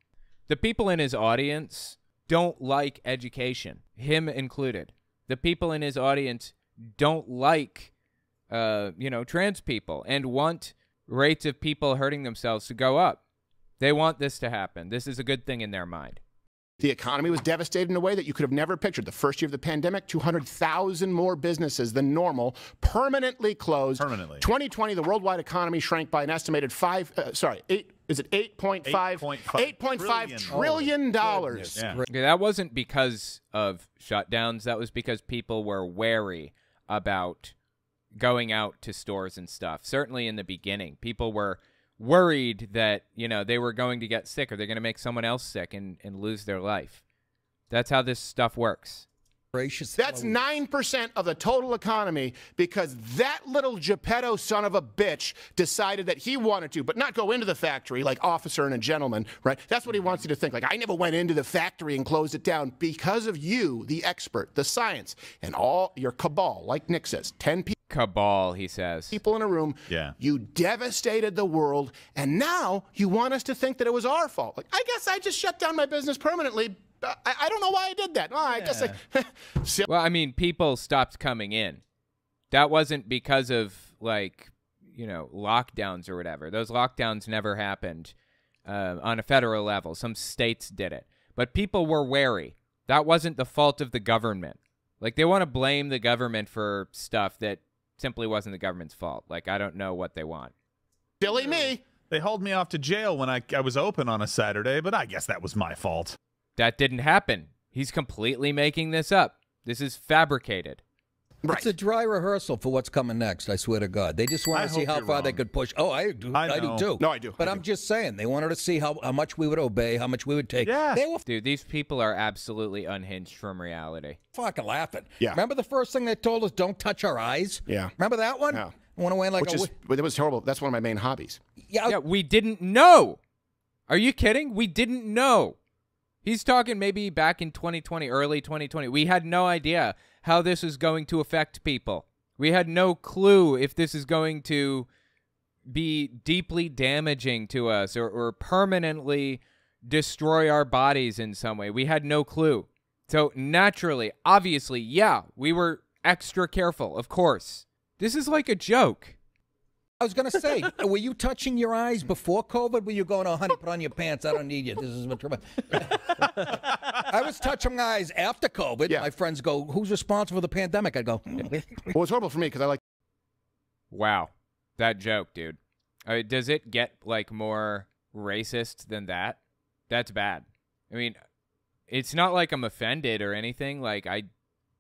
The people in his audience don't like education, him included. The people in his audience don't like, trans people and want rates of people hurting themselves to go up. They want this to happen. This is a good thing in their mind. The economy was devastated in a way that you could have never pictured. The first year of the pandemic, 200,000 more businesses than normal permanently closed. 2020, the worldwide economy shrank by an estimated $8.5 trillion. Yeah. Okay, that wasn't because of shutdowns. That was because people were wary about going out to stores and stuff. Certainly in the beginning, people were worried that, they were going to get sick or they're going to make someone else sick and lose their life. That's how this stuff works. That's 9% of the total economy because that little Geppetto son of a bitch decided that he wanted to, but not go into the factory like officer and a gentleman, right? That's what he wants you to think. Like, I never went into the factory and closed it down because of you, the expert, the science, and all your cabal, like Nick says, 10 people. Cabal, he says. People in a room. Yeah. You devastated the world, and now you want us to think that it was our fault. Like, I guess I just shut down my business permanently. I don't know why I did that. Well, I guess well, I mean, people stopped coming in. That wasn't because of, lockdowns or whatever. Those lockdowns never happened on a federal level. Some states did it. But people were wary. That wasn't the fault of the government. Like, they want to blame the government for stuff that simply wasn't the government's fault. Like, I don't know what they want. Silly me. They hauled me off to jail when I was open on a Saturday, but I guess that was my fault. That didn't happen. He's completely making this up. This is fabricated. Right. It's a dry rehearsal for what's coming next, I swear to God. They just want to see how far they could push. Oh, I do. I do too. No, I do. But I'm just saying, they wanted to see how much we would obey, how much we would take. Yeah. Dude, these people are absolutely unhinged from reality. Fucking laughing. Yeah. Remember the first thing they told us, don't touch our eyes? Yeah. Remember that one? Yeah. went away like it was horrible. That's one of my main hobbies. Yeah, we didn't know. Are you kidding? We didn't know. He's talking maybe back in 2020, early 2020. We had no idea how this was going to affect people. We had no clue if this is going to be deeply damaging to us or permanently destroy our bodies in some way. We had no clue. So naturally, obviously, yeah, we were extra careful, of course. This is like a joke. I was going to say, were you touching your eyes before COVID? Were you going, oh, honey, put on your pants. I don't need you. This is what I was touching my eyes after COVID. Yeah. My friends go, who's responsible for the pandemic? I go, well, it's horrible for me because I like. Wow. That joke, dude. Does it get, like, more racist than that? That's bad. I mean, it's not like I'm offended or anything. Like, I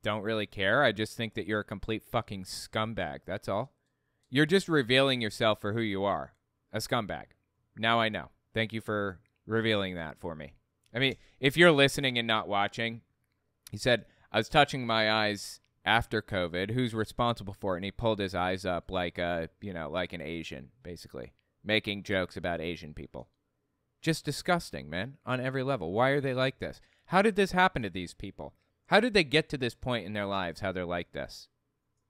don't really care. I just think that you're a complete fucking scumbag. That's all. You're just revealing yourself for who you are. A scumbag. Now I know. Thank you for revealing that for me. I mean, if you're listening and not watching, he said, I was touching my eyes after COVID. Who's responsible for it? And he pulled his eyes up like like an Asian, basically. Making jokes about Asian people. Just disgusting, man, on every level. Why are they like this? How did this happen to these people? How did they get to this point in their lives, how they're like this?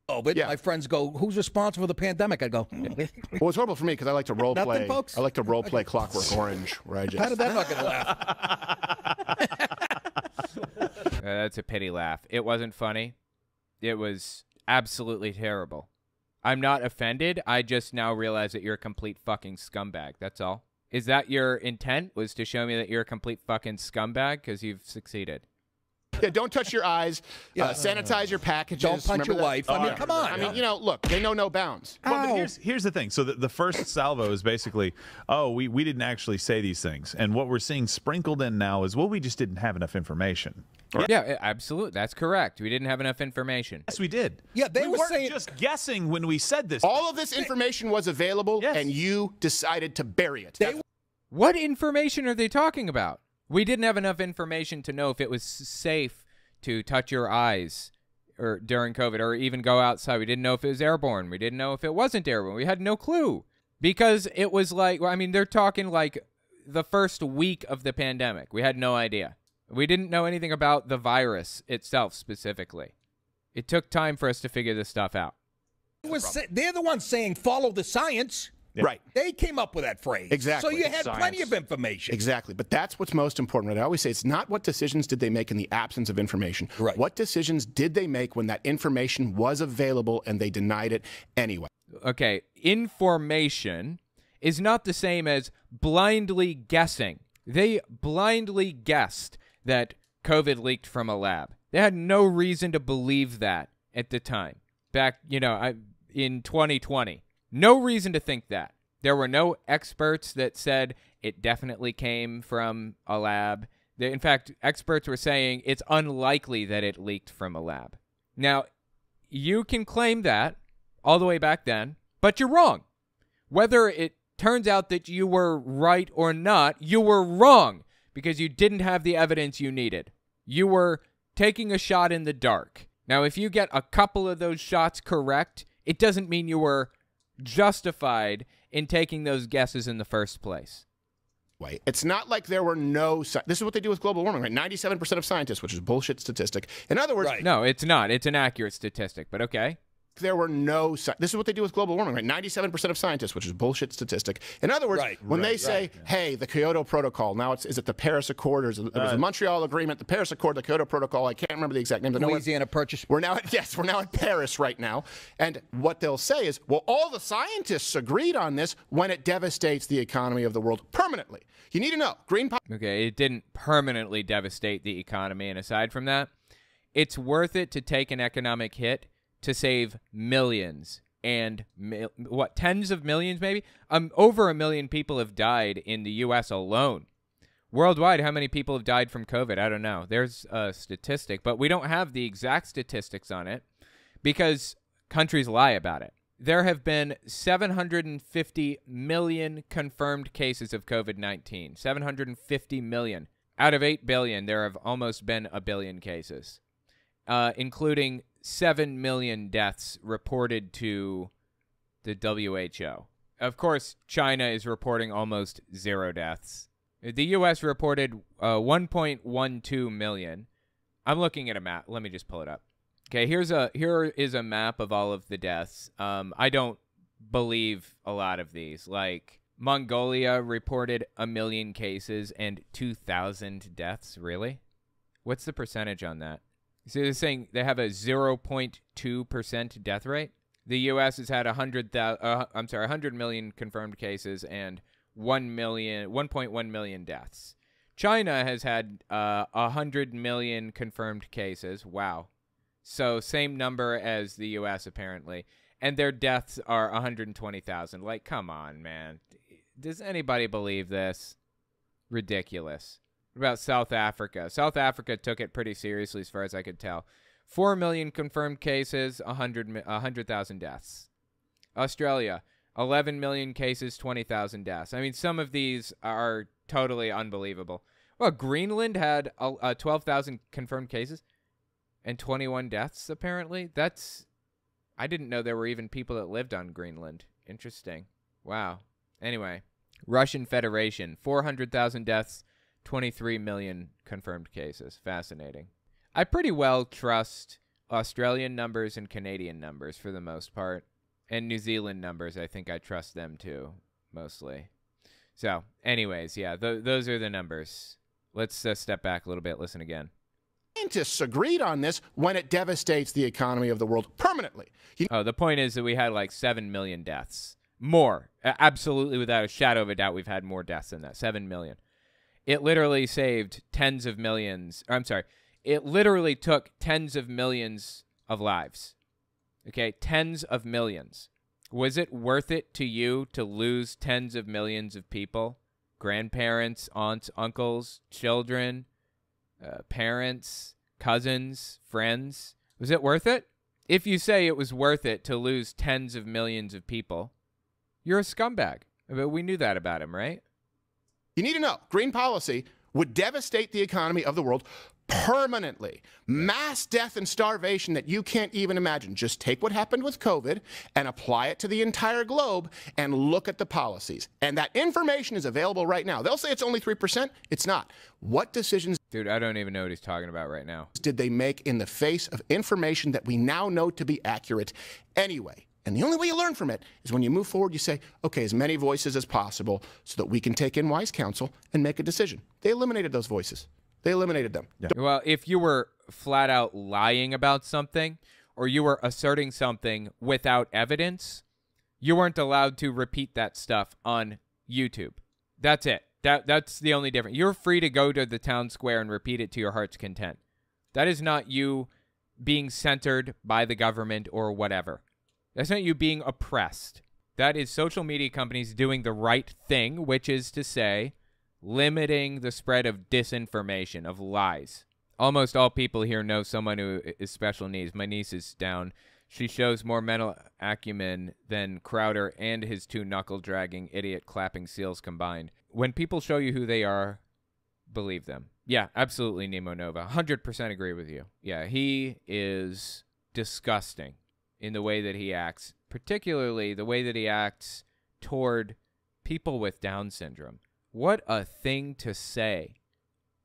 Oh, but my friends go, who's responsible for the pandemic? I go, well, it's horrible for me because I like to role play. Nothing, folks? I like to role play Clockwork Orange, where I just. How did that not get a laugh? That's a pity laugh. It wasn't funny. It was absolutely terrible. I'm not offended. I just now realize that you're a complete fucking scumbag. That's all. Is that your intent? Was to show me that you're a complete fucking scumbag? Because you've succeeded. Yeah, don't touch your eyes. Sanitize your packages. Don't punch your wife. I mean, come on. I mean, look, they know no bounds. Well, but here's the thing. So the first salvo is basically, we didn't actually say these things. And what we're seeing sprinkled in now is, we just didn't have enough information. Yeah, absolutely. That's correct. We didn't have enough information. Yes, we did. Yeah, we weren't just guessing when we said this. All of this information was available, and you decided to bury it. What information are they talking about? We didn't have enough information to know if it was safe to touch your eyes during COVID or even go outside. We didn't know if it was airborne. We didn't know if it wasn't airborne. We had no clue because it was like, I mean, they're talking like the first week of the pandemic. We had no idea. We didn't know anything about the virus itself specifically. It took time for us to figure this stuff out. They're the ones saying follow the science. Yeah. Right. They came up with that phrase. Exactly. So you had plenty of information. Exactly. But that's what's most important. Right? I always say it's not what decisions did they make in the absence of information. Right. What decisions did they make when that information was available and they denied it anyway? Okay. Information is not the same as blindly guessing. They blindly guessed that COVID leaked from a lab. They had no reason to believe that at the time. Back, in 2020. No reason to think that. There were no experts that said it definitely came from a lab. In fact, experts were saying it's unlikely that it leaked from a lab. Now, you can claim that all the way back then, but you're wrong. Whether it turns out that you were right or not, you were wrong because you didn't have the evidence you needed. You were taking a shot in the dark. Now, if you get a couple of those shots correct, it doesn't mean you were justified in taking those guesses in the first place. It's not like there were no. This is what they do with global warming, right? 97% of scientists, which is a bullshit statistic. In other words, no, it's not. It's an accurate statistic, but okay. There were no. This is what they do with global warming, right? 97% of scientists, which is a bullshit statistic. In other words, when they say, "Hey, the Kyoto Protocol," now is it the Paris Accord or is it the Montreal Agreement, the Paris Accord, the Kyoto Protocol? I can't remember the exact name. Louisiana Purchase. We're now at Paris right now, and what they'll say is, "Well, all the scientists agreed on this when it devastates the economy of the world permanently." You need to know, Okay, it didn't permanently devastate the economy, and aside from that, it's worth it to take an economic hit to save millions and tens of millions maybe? Over 1 million people have died in the U.S. alone. Worldwide, how many people have died from COVID? I don't know. There's a statistic, but we don't have the exact statistics on it because countries lie about it. There have been 750 million confirmed cases of COVID-19. 750 million. Out of 8 billion, there have almost been 1 billion cases, including 7 million deaths reported to the WHO. Of course, China is reporting almost 0 deaths. The U.S. reported 1.12 million. I'm looking at a map. Let me just pull it up. Okay, here is a map of all of the deaths. I don't believe a lot of these. Like, Mongolia reported 1 million cases and 2,000 deaths. Really? What's the percentage on that? So they're saying they have a 0.2% death rate. The U.S. has had 100 million confirmed cases and 1.1 million deaths. China has had 100 million confirmed cases. Wow. So same number as the U.S. apparently. And their deaths are 120,000. Like, come on, man. Does anybody believe this? Ridiculous. What about South Africa? South Africa took it pretty seriously as far as I could tell. 4 million confirmed cases, 100,000 deaths. Australia, 11 million cases, 20,000 deaths. I mean, some of these are totally unbelievable. Well, Greenland had 12,000 confirmed cases and 21 deaths, apparently. I didn't know there were even people that lived on Greenland. Interesting. Wow. Anyway, Russian Federation, 400,000 deaths, 23 million confirmed cases. Fascinating. I pretty well trust Australian numbers and Canadian numbers for the most part. And New Zealand numbers, I think I trust them too, mostly. So, anyways, yeah, those are the numbers. Let's step back a little bit. Listen again. Scientists agreed on this when it devastates the economy of the world permanently. The point is that we had like 7 million deaths. More. Absolutely, without a shadow of a doubt, we've had more deaths than that. 7 million. It literally saved tens of millions. Or, I'm sorry. It literally took tens of millions of lives. Okay, tens of millions. Was it worth it to you to lose tens of millions of people? Grandparents, aunts, uncles, children, parents, cousins, friends? Was it worth it? If you say it was worth it to lose tens of millions of people, you're a scumbag. But we knew that about him, right? You need to know, green policy would devastate the economy of the world permanently. Mass death and starvation that you can't even imagine. Just take what happened with COVID and apply it to the entire globe and look at the policies. And that information is available right now. They'll say it's only 3%. It's not. What decisions... Dude, I don't even know what he's talking about right now. ...did they make in the face of information that we now know to be accurate anyway? And the only way you learn from it is when you move forward, you say, okay, as many voices as possible so that we can take in wise counsel and make a decision. They eliminated those voices. They eliminated them. Yeah. Well, if you were flat out lying about something or you were asserting something without evidence, you weren't allowed to repeat that stuff on YouTube. That's it. That's the only difference. You're free to go to the town square and repeat it to your heart's content. That is not you being censored by the government or whatever. That's not you being oppressed. That is social media companies doing the right thing, which is to say, limiting the spread of disinformation, of lies. Almost all people here know someone who is special needs. My niece is down. She shows more mental acumen than Crowder and his 2 knuckle-dragging, idiot-clapping seals combined. When people show you who they are, believe them. Yeah, absolutely, Nemo Nova. 100% agree with you. Yeah, he is disgusting in the way that he acts, particularly the way that he acts toward people with Down syndrome. What a thing to say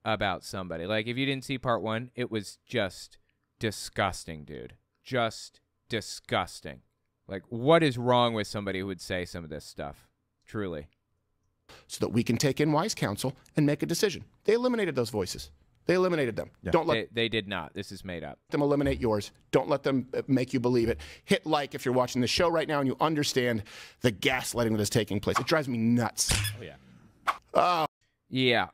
about somebody. Like, if you didn't see part 1, it was just disgusting, dude. Just disgusting. Like, what is wrong with somebody who would say some of this stuff? Truly. So that we can take in wise counsel and make a decision. They eliminated those voices. They eliminated them. Yeah. Don't let they did not. This is made up. them eliminate yours. Don't let them make you believe it. Hit like if you're watching the show right now and you understand the gaslighting that is taking place. It drives me nuts. Oh, yeah. Yeah,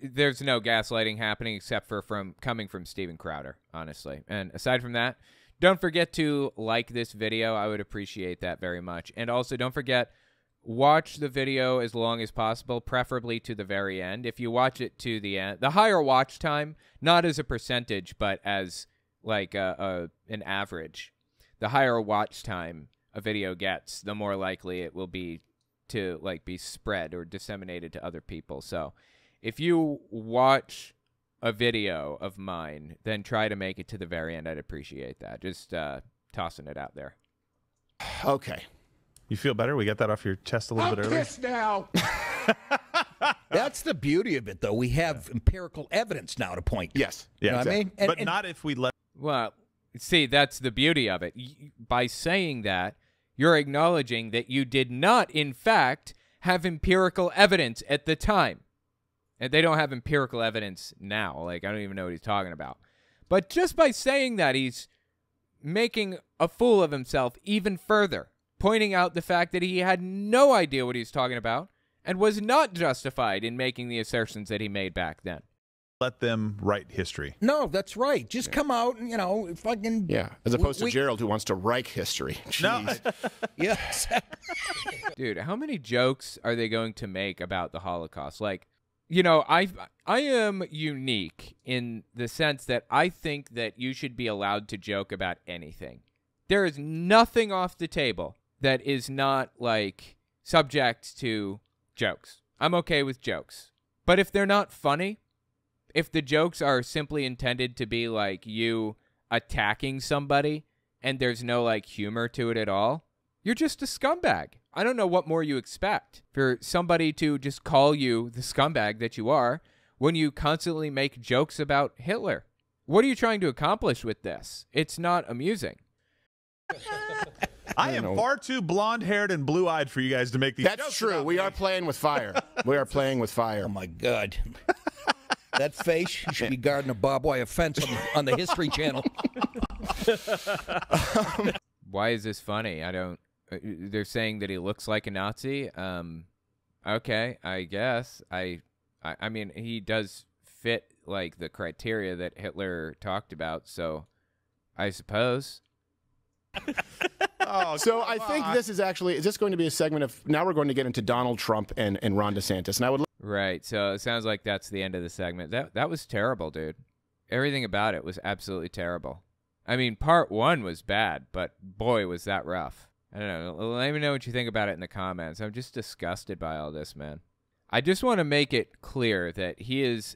there's no gaslighting happening except for coming from Steven Crowder, honestly. And aside from that, don't forget to like this video. I would appreciate that very much. And also, don't forget, watch the video as long as possible, preferably to the very end. If you watch it to the end, the higher watch time, not as a percentage, but as like an average, the higher watch time a video gets, the more likely it will be to like be spread or disseminated to other people. So if you watch a video of mine, then try to make it to the very end. I'd appreciate that. Just tossing it out there. Okay. You feel better? We got that off your chest a little bit earlier? Now. That's the beauty of it, though. We have empirical evidence now to point. Yes. Yeah, You know exactly. what I mean? But not if we let... Well, see, that's the beauty of it. By saying that, you're acknowledging that you did not, in fact, have empirical evidence at the time. And they don't have empirical evidence now. Like, I don't even know what he's talking about. But just by saying that, he's making a fool of himself even further, pointing out the fact that he had no idea what he's talking about and was not justified in making the assertions that he made back then. Let them write history. No, that's right. Just come out and, you know, fucking... Yeah, as opposed to Gerald, who wants to write history. Jeez. No. Yes. Dude, how many jokes are they going to make about the Holocaust? Like, you know, I am unique in the sense that I think that you should be allowed to joke about anything. There is nothing off the table that is not, like, subject to jokes. I'm okay with jokes. But if they're not funny, if the jokes are simply intended to be, like, you attacking somebody and there's no, like, humor to it at all, you're just a scumbag. I don't know what more you expect for somebody to just call you the scumbag that you are when you constantly make jokes about Hitler. What are you trying to accomplish with this? It's not amusing. I am far too blonde-haired and blue-eyed for you guys to make these jokes. That's true. We are playing with fire. We are playing with fire. Oh, my God. That face, you should be guarding a barbed wire fence on the History Channel. Why is this funny? I don't... They're saying that he looks like a Nazi. Okay, I guess. I mean, he does fit, like, the criteria that Hitler talked about, so I suppose. So I think this is actually, is this going to be a segment of, now we're going to get into Donald Trump and Ron DeSantis, and I would... Right, so it sounds like that's the end of the segment. That was terrible, dude. Everything about it was absolutely terrible. I mean, part one was bad, but boy, was that rough. I don't know. Let me know what you think about it in the comments. I'm just disgusted by all this, man. I just want to make it clear that he is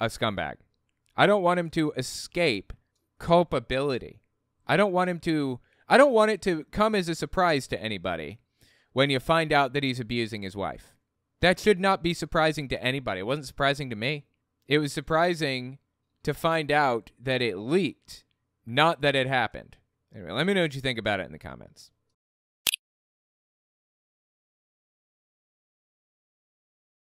a scumbag. I don't want him to escape culpability. I don't want it to come as a surprise to anybody when you find out that he's abusing his wife. That should not be surprising to anybody. It wasn't surprising to me. It was surprising to find out that it leaked, not that it happened. Anyway, let me know what you think about it in the comments.